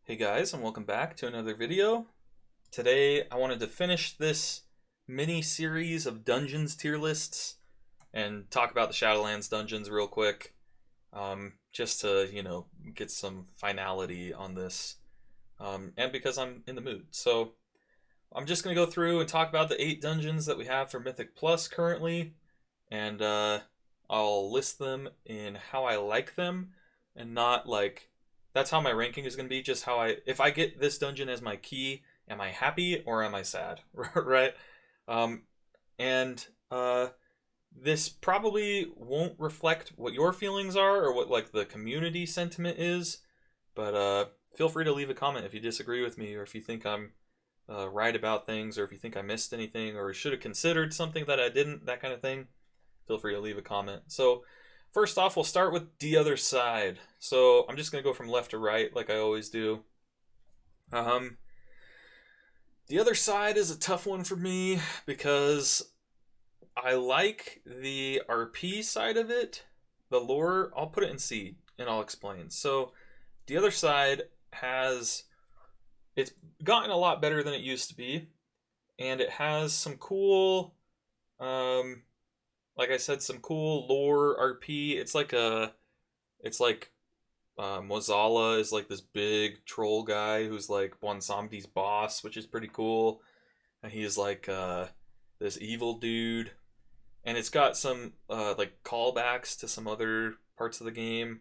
Hey guys, and welcome back to another video. Today I wanted to finish this mini series of dungeons tier lists and talk about the Shadowlands dungeons real quick. Just to, get some finality on this. And because I'm in the mood. So I'm just going to go through and talk about the 8 dungeons that we have for Mythic Plus currently. And I'll list them in how I like them and not like that's how my ranking is going to be, just how if I get this dungeon as my key, am I happy or am I sad? Right? um and this probably won't reflect what your feelings are or what like the community sentiment is, but feel free to leave a comment if you disagree with me, or if you think I'm right about things, or if you think I missed anything or should have considered something that I didn't, that kind of thing. Feel free to leave a comment. So first off, we'll start with the other side. So I'm just going to go from left to right like I always do. The other side is a tough one for me because I like the RP side of it. The lore, I'll put it in C and I'll explain. So the other side it's gotten a lot better than it used to be, and it has some cool, like I said, some cool lore RP. It's like Mozala is like this big troll guy who's like Bwansamdi's boss, which is pretty cool. And he is like this evil dude, and it's got some like callbacks to some other parts of the game.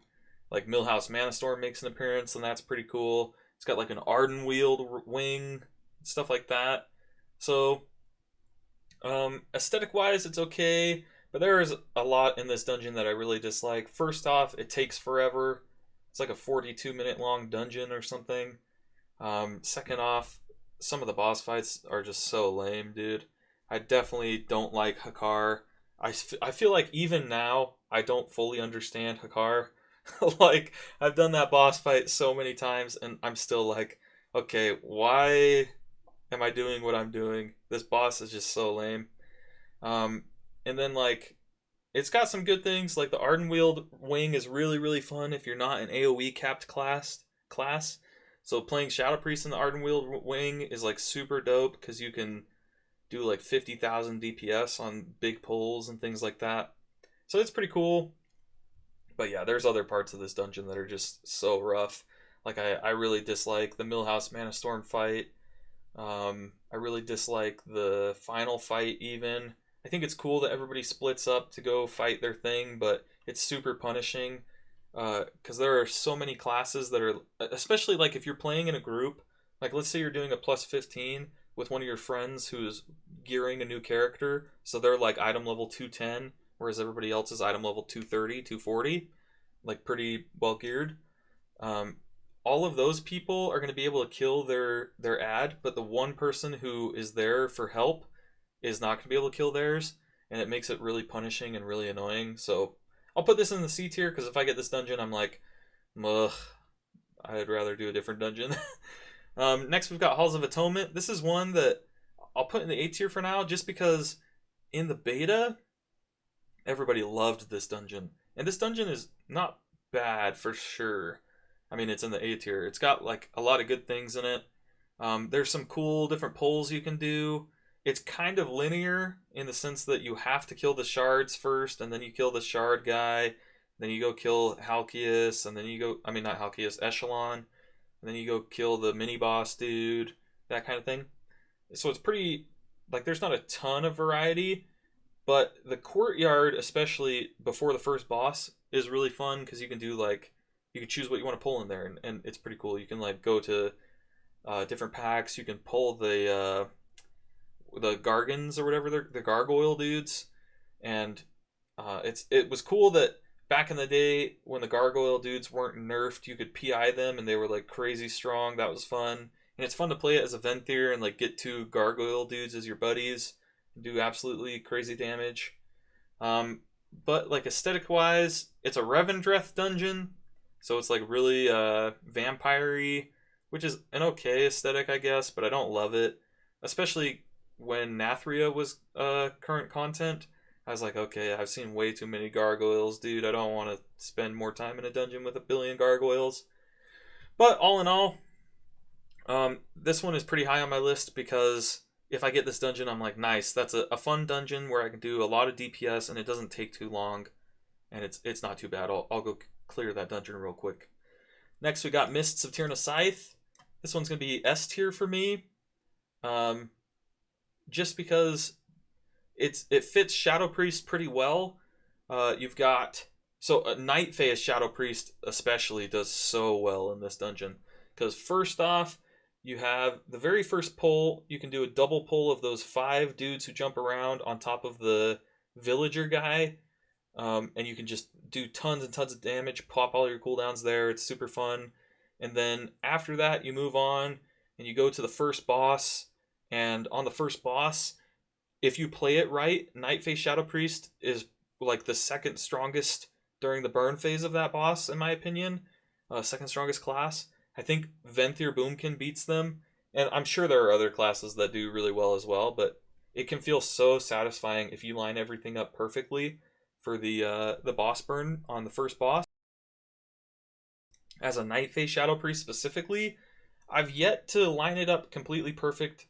Like Millhouse Manastorm makes an appearance, and that's pretty cool. It's got like an Ardenweald wing, stuff like that. So aesthetic wise, it's okay. But there is a lot in this dungeon that I really dislike. First off, it takes forever. It's like a 42-minute long dungeon or something. Second off, some of the boss fights are just so lame, dude. I definitely don't like Hakar. I feel like even now, I don't fully understand Hakar. Like, I've done that boss fight so many times, and I'm still like, okay, why am I doing what I'm doing? This boss is just so lame. And then like it's got some good things, like the Ardenweald wing is really really fun if you're not an AoE capped class. So playing Shadow Priest in the Ardenweald wing is like super dope because you can do like 50,000 DPS on big pulls and things like that. So it's pretty cool. But yeah, there's other parts of this dungeon that are just so rough. Like I really dislike the Millhouse Manastorm fight. I really dislike the final fight even. I think it's cool that everybody splits up to go fight their thing, but it's super punishing because there are so many classes that are, especially like if you're playing in a group, like let's say you're doing a plus 15 with one of your friends who's gearing a new character, so they're like item level 210, whereas everybody else is item level 230, 240, like pretty well geared. Um, all of those people are going to be able to kill their ad, but the one person who is there for help is not going to be able to kill theirs, and it makes it really punishing and really annoying. So I'll put this in the C tier because if I get this dungeon, I'm like, ugh, I'd rather do a different dungeon. Next, we've got Halls of Atonement. This is one that I'll put in the A tier for now, just because in the beta, everybody loved this dungeon, and this dungeon is not bad for sure. I mean, it's in the A tier. It's got like a lot of good things in it. There's some cool different pulls you can do. It's kind of linear in the sense that you have to kill the shards first, and then you kill the shard guy, then you go kill Halkias, and then you go, I mean, not Halkias, Echelon, and then you go kill the mini boss dude, that kind of thing. So it's pretty, like, there's not a ton of variety, but the courtyard, especially before the first boss, is really fun because you can do, like, you can choose what you want to pull in there, and it's pretty cool. You can, like, go to different packs, you can pull the Gargans or whatever, they're the gargoyle dudes, and it was cool that back in the day when the gargoyle dudes weren't nerfed, you could PI them and they were like crazy strong. That was fun, and it's fun to play it as a Venthyr and like get 2 gargoyle dudes as your buddies and do absolutely crazy damage. But like aesthetic wise, it's a Revendreth dungeon, so it's like really vampire-y, which is an okay aesthetic, I guess, but I don't love it, especially when Nathria was current content. I was like, okay, I've seen way too many gargoyles, dude. I don't want to spend more time in a dungeon with a billion gargoyles. But all in all, This one is pretty high on my list because if I get this dungeon, I'm like, nice. That's a fun dungeon where I can do a lot of DPS and it doesn't take too long, and it's not too bad. I'll go clear that dungeon real quick. Next, we got Mists of Tirna Scithe. This one's gonna be S tier for me, just because it fits Shadow Priest pretty well. You've got a Night Phase Shadow Priest especially does so well in this dungeon because first off, you have the very first pull. You can do a double pull of those 5 dudes who jump around on top of the villager guy, and you can just do tons and tons of damage, pop all your cooldowns there. It's super fun. And then after that, you move on and you go to the first boss. And on the first boss, if you play it right, Night Phase Shadow Priest is like the second strongest during the burn phase of that boss, in my opinion. Second strongest class. I think Venthyr Boomkin beats them, and I'm sure there are other classes that do really well as well, but it can feel so satisfying if you line everything up perfectly for the boss burn on the first boss. As a Night Phase Shadow Priest specifically, I've yet to line it up completely perfect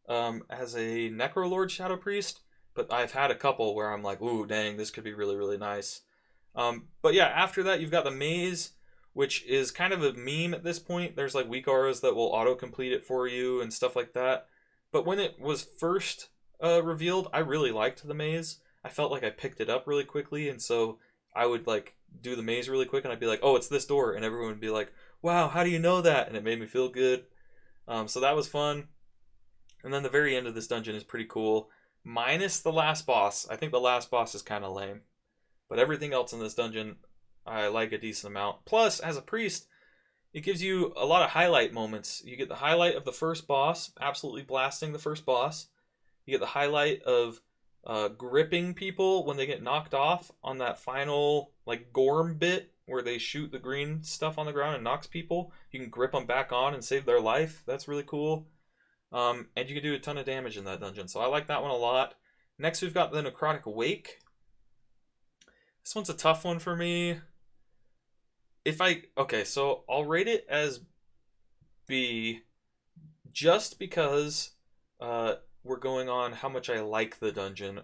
as a Necrolord Shadow Priest, but I've had a couple where I'm like, ooh, dang, this could be really, really nice. But yeah, after that, you've got the Maze, which is kind of a meme at this point. There's like weak auras that will auto-complete it for you and stuff like that. But when it was first revealed, I really liked the Maze. I felt like I picked it up really quickly, and so I would like do the maze really quick, and I'd be like, oh, it's this door, and everyone would be like, wow, how do you know that? And it made me feel good. So that was fun. And then the very end of this dungeon is pretty cool, minus the last boss. I think the last boss is kind of lame, but everything else in this dungeon I like a decent amount. Plus, as a priest, it gives you a lot of highlight moments. You get the highlight of the first boss, absolutely blasting the first boss. You get the highlight of gripping people when they get knocked off on that final like Gorm bit where they shoot the green stuff on the ground and knocks people. You can grip them back on and save their life. That's really cool. And you can do a ton of damage in that dungeon. So I like that one a lot. Next, we've got the Necrotic Wake. This one's a tough one for me. So I'll rate it as B just because we're going on how much I like the dungeon.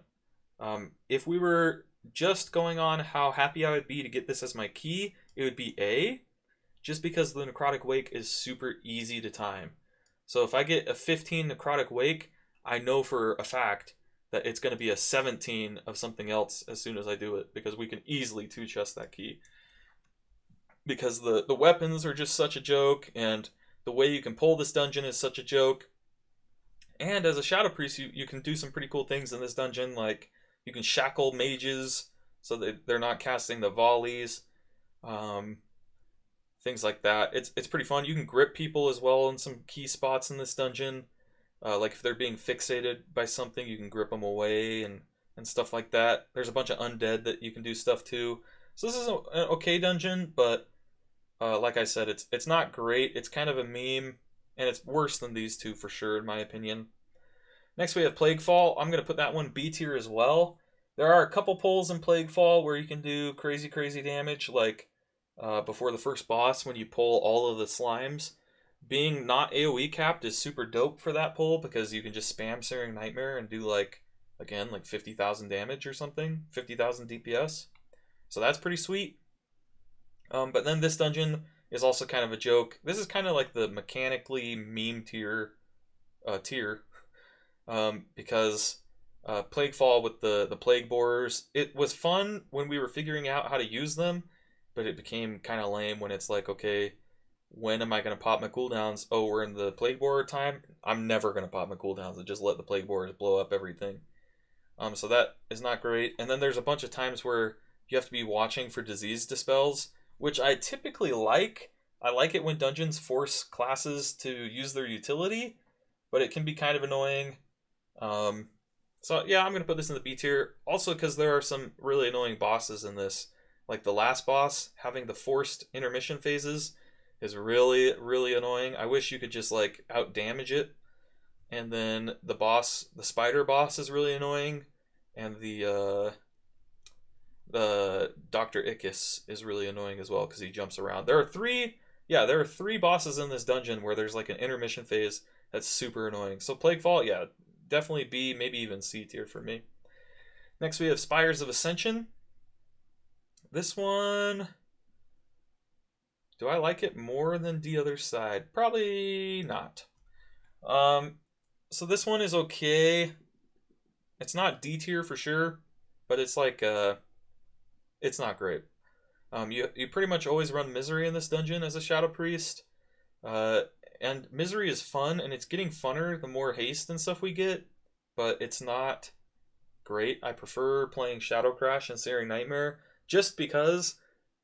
If we were just going on how happy I would be to get this as my key, it would be A, just because the Necrotic Wake is super easy to time. So if I get a 15 Necrotic Wake, I know for a fact that it's going to be a 17 of something else as soon as I do it, because we can easily two-chest that key. Because the weapons are just such a joke, and the way you can pull this dungeon is such a joke. And as a Shadow Priest, you can do some pretty cool things in this dungeon, like you can shackle mages so that they're not casting the volleys. Things like that. It's pretty fun. You can grip people as well in some key spots in this dungeon. Like if they're being fixated by something, you can grip them away and stuff like that. There's a bunch of undead that you can do stuff to. So this is an okay dungeon, but like I said, it's not great. It's kind of a meme, and it's worse than these two for sure, in my opinion. Next, we have Plaguefall. I'm going to put that one B tier as well. There are a couple pulls in Plaguefall where you can do crazy, crazy damage, like before the first boss when you pull all of the slimes. Being not AoE capped is super dope for that pull because you can just spam Searing Nightmare and do like 50,000 damage or something, 50,000 DPS. So that's pretty sweet. But then this dungeon is also kind of a joke. This is kind of like the mechanically meme tier, because Plaguefall with the plague borers, it was fun when we were figuring out how to use them, but it became kind of lame when it's like, okay, when am I going to pop my cooldowns? Oh, we're in the plague borer time? I'm never going to pop my cooldowns and just let the plague borers blow up everything. So that is not great. And then there's a bunch of times where you have to be watching for disease dispels, which I typically like. I like it when dungeons force classes to use their utility, but it can be kind of annoying. So yeah, I'm going to put this in the B tier. Also because there are some really annoying bosses in this. Like the last boss, having the forced intermission phases is really, really annoying. I wish you could just like out damage it. And then the boss, the spider boss, is really annoying. And the Dr. Ickis is really annoying as well because he jumps around. There are 3 yeah, there are 3 bosses in this dungeon where there's like an intermission phase that's super annoying. So Plaguefall, yeah, definitely B, maybe even C tier for me. Next we have Spires of Ascension. This one, do I like it more than The Other Side? Probably not. So this one is okay. It's not D tier for sure, but it's like it's not great. You pretty much always run Misery in this dungeon as a Shadow Priest, uh, and Misery is fun, and it's getting funner the more haste and stuff we get, but it's not great. I prefer playing Shadow Crash and Searing Nightmare just because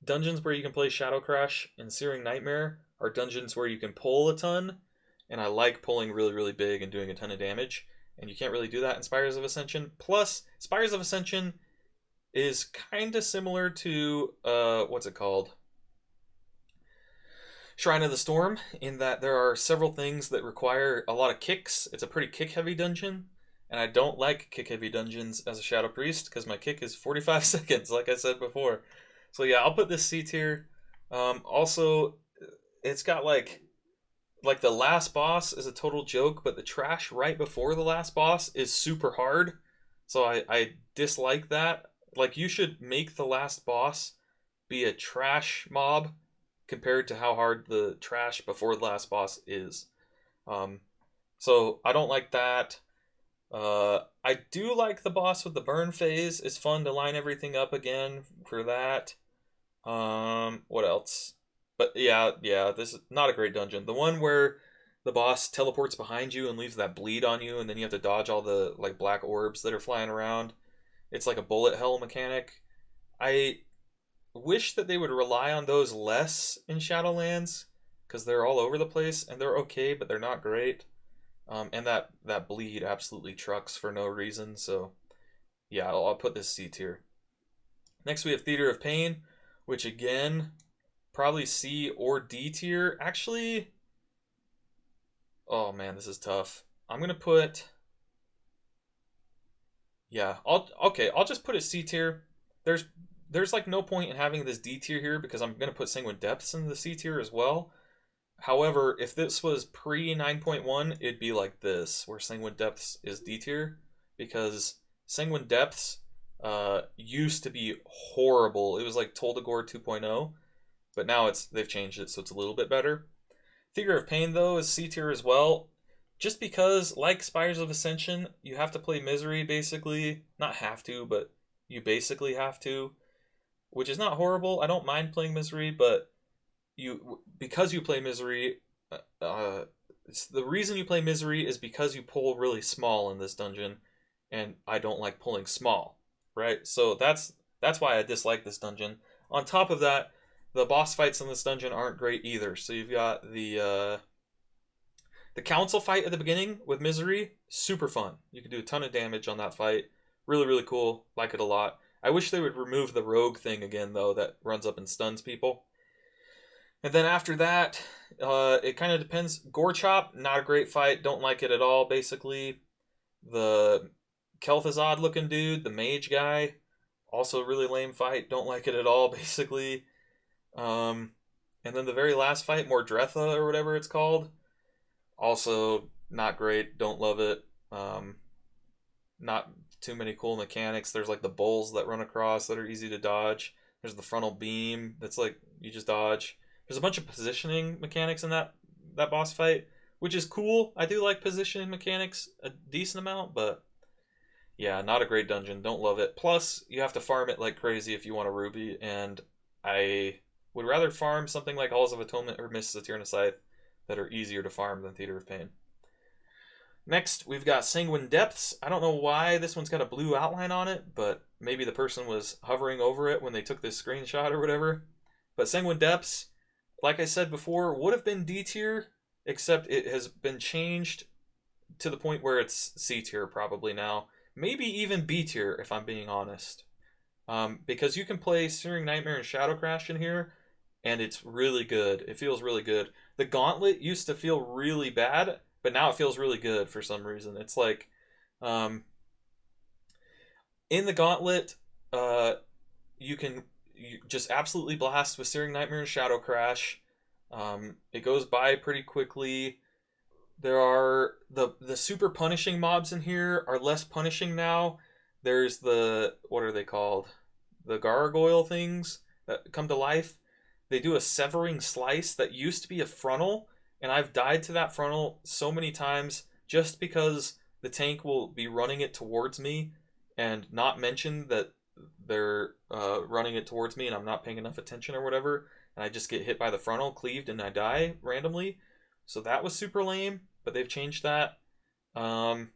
dungeons where you can play Shadow Crash and Searing Nightmare are dungeons where you can pull a ton, and I like pulling really, really big and doing a ton of damage, and you can't really do that in Spires of Ascension. Plus, Spires of Ascension is kind of similar to, what's it called? Shrine of the Storm, in that there are several things that require a lot of kicks. It's a pretty kick-heavy dungeon, and I don't like kick-heavy dungeons as a Shadow Priest because my kick is 45 seconds, like I said before. So yeah, I'll put this C tier. Also, it's got like the last boss is a total joke, but the trash right before the last boss is super hard. So I dislike that. Like, you should make the last boss be a trash mob compared to how hard the trash before the last boss is. Um, so I don't like that. I do like the boss with the burn phase. It's fun to line everything up again for that. What else? But yeah, this is not a great dungeon. The one where the boss teleports behind you and leaves that bleed on you, and then you have to dodge all the like black orbs that are flying around. It's like a bullet hell mechanic. I wish that they would rely on those less in Shadowlands because they're all over the place and they're okay, but they're not great. And that bleed absolutely trucks for no reason. So yeah, I'll put this C tier. Next we have Theater of Pain, which again probably C or D tier. Actually, oh man, this is tough. I'm gonna put, yeah, I'll just put it C tier. There's there's like no point in having this D tier here because I'm gonna put Sanguine Depths in the C tier as well. However, if this was pre 9.1, it'd be like this, where Sanguine Depths is D tier, because Sanguine Depths used to be horrible. It was like Toldagor 2.0, but now they've changed it, so it's a little bit better. Theater of Pain, though, is C tier as well, just because, like Spires of Ascension, you have to play Misery, basically. Not have to, but you basically have to, which is not horrible. I don't mind playing Misery, but because you play Misery, the reason you play Misery is because you pull really small in this dungeon, and I don't like pulling small, right? So that's why I dislike this dungeon. On top of that, the boss fights in this dungeon aren't great either. So you've got the council fight at the beginning with Misery, super fun. You can do a ton of damage on that fight. Really, really cool. Like it a lot. I wish they would remove the rogue thing again, though, that runs up and stuns people. And then after that, it kind of depends. Gore Chop, not a great fight. Don't like it at all, basically. The Kel'Thuzad looking dude, the mage guy, also a really lame fight. Don't like it at all, basically. And then the very last fight, Mordretha or whatever it's called, also not great. Don't love it. Not too many cool mechanics. There's like the bowls that run across that are easy to dodge. There's the frontal beam that's like you just dodge. There's a bunch of positioning mechanics in that boss fight, which is cool. I do like positioning mechanics a decent amount, but yeah, not a great dungeon. Don't love it. Plus, you have to farm it like crazy if you want a ruby, and I would rather farm something like Halls of Atonement or Mists of Tirna Scithe that are easier to farm than Theater of Pain. Next, we've got Sanguine Depths. I don't know why this one's got a blue outline on it, but maybe the person was hovering over it when they took this screenshot or whatever. But Sanguine Depths, like I said before, would have been D tier, except it has been changed to the point where it's C tier probably now. Maybe even B tier, if I'm being honest. Because you can play Searing Nightmare and Shadow Crash in here, and it's really good. It feels really good. The Gauntlet used to feel really bad, but now it feels really good for some reason. It's like, in the Gauntlet, you just absolutely blast with Searing Nightmare and Shadow Crash. It goes by pretty quickly. There are the super punishing mobs in here are less punishing now. There's the, what are they called? The gargoyle things that come to life. They do a severing slice that used to be a frontal, and I've died to that frontal so many times just because the tank will be running it towards me and not mention that they're running it towards me and I'm not paying enough attention or whatever, and I just get hit by the frontal, cleaved, and I die randomly. So that was super lame, but they've changed that. Um,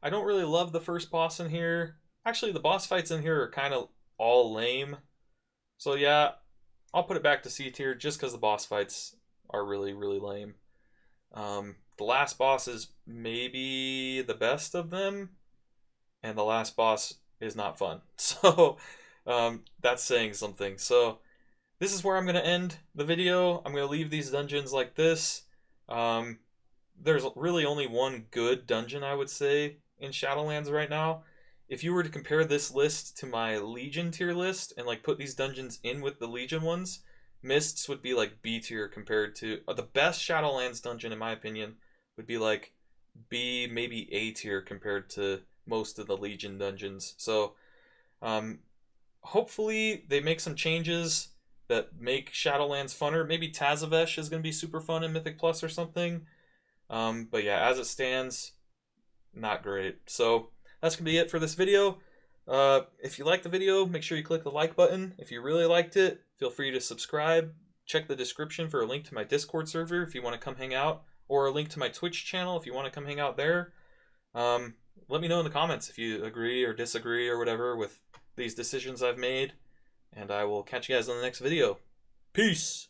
I don't really love the first boss in here. Actually, the boss fights in here are kind of all lame. So yeah, I'll put it back to C tier just because the boss fights are really, really lame. The last boss is maybe the best of them, and the last boss is not fun. So that's saying something. So this is where I'm going to end the video. I'm going to leave these dungeons like this. There's really only one good dungeon, I would say, in Shadowlands right now. If you were to compare this list to my Legion tier list and like put these dungeons in with the Legion ones, Mists would be like B tier compared to the best Shadowlands dungeon, in my opinion, would be like B, maybe A tier compared to most of the Legion dungeons. So hopefully they make some changes that make Shadowlands funner. Maybe Tazavesh is going to be super fun in Mythic Plus or something. But yeah, as it stands, not great. So that's going to be it for this video. If you liked the video, make sure you click the like button. If you really liked it, feel free to subscribe. Check the description for a link to my Discord server if you want to come hang out, or a link to my Twitch channel if you want to come hang out there. Let me know in the comments if you agree or disagree or whatever with these decisions I've made, and I will catch you guys on the next video. Peace!